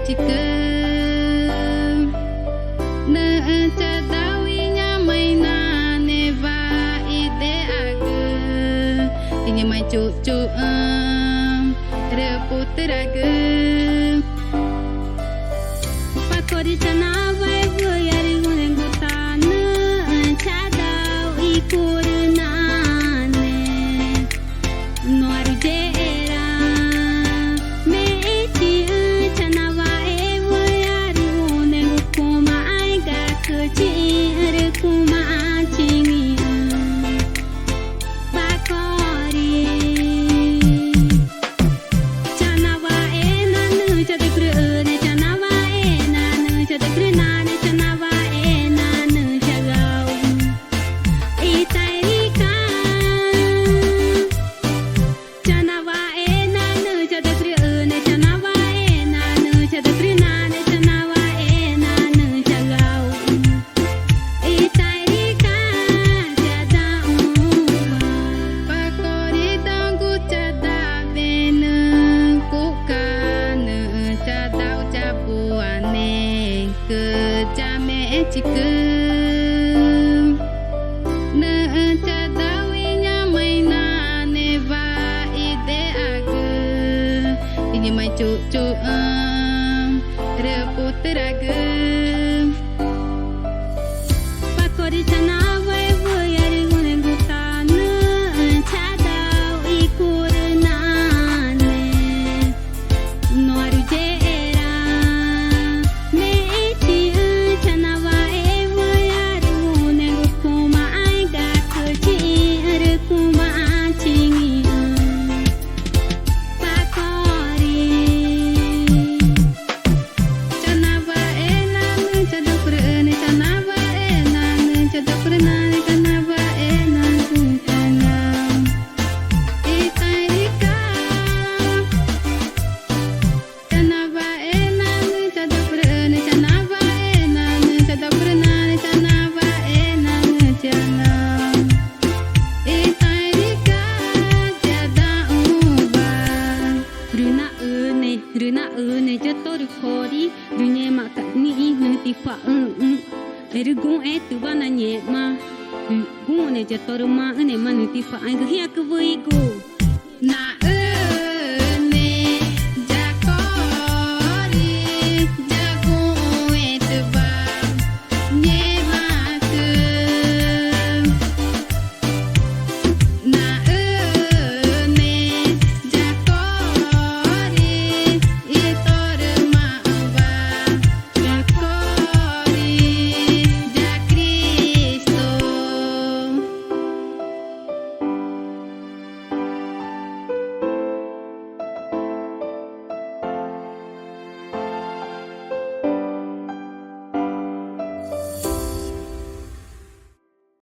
chika na chadawinya maina neva ide aga ini mai cucu reputeraga pakori chana vai voyari gutana chadau ikurna ne noaru jera me eti chana vai voyari gutana ai ga kuchi kuma chingi pakori chana vai nanu chadukru ne chana vai nanu chadukru nanu chana vai nanu chagau itairika chana vai nanu chadukru ne chana vai nanu chadukru nanu chana vai nanu chagau itairika chadau pakori tanggu chadavena kukana chadau chapuane ke chame chika na chadawinya maina neva ide aga ini mai cucu reputeraga pakori chana vai voyari gutana chadau ikurna ne noaru jera me eti chana vai voyari kuma ai ga kuchi kuma chingi pakori chana vai nanu chadukru ne chana vai nanu chadukru nanu chana vai nanu chana itairika chana vai nanu chadukru ne chana vai nanu chadukru nanu chana vai nanu chana itairika chadau runa ne jatoru kori runye maka ni nuti fa ergun etu bana nyema gun ne jatoru ma ne manuti fa ai ghiak vuigu na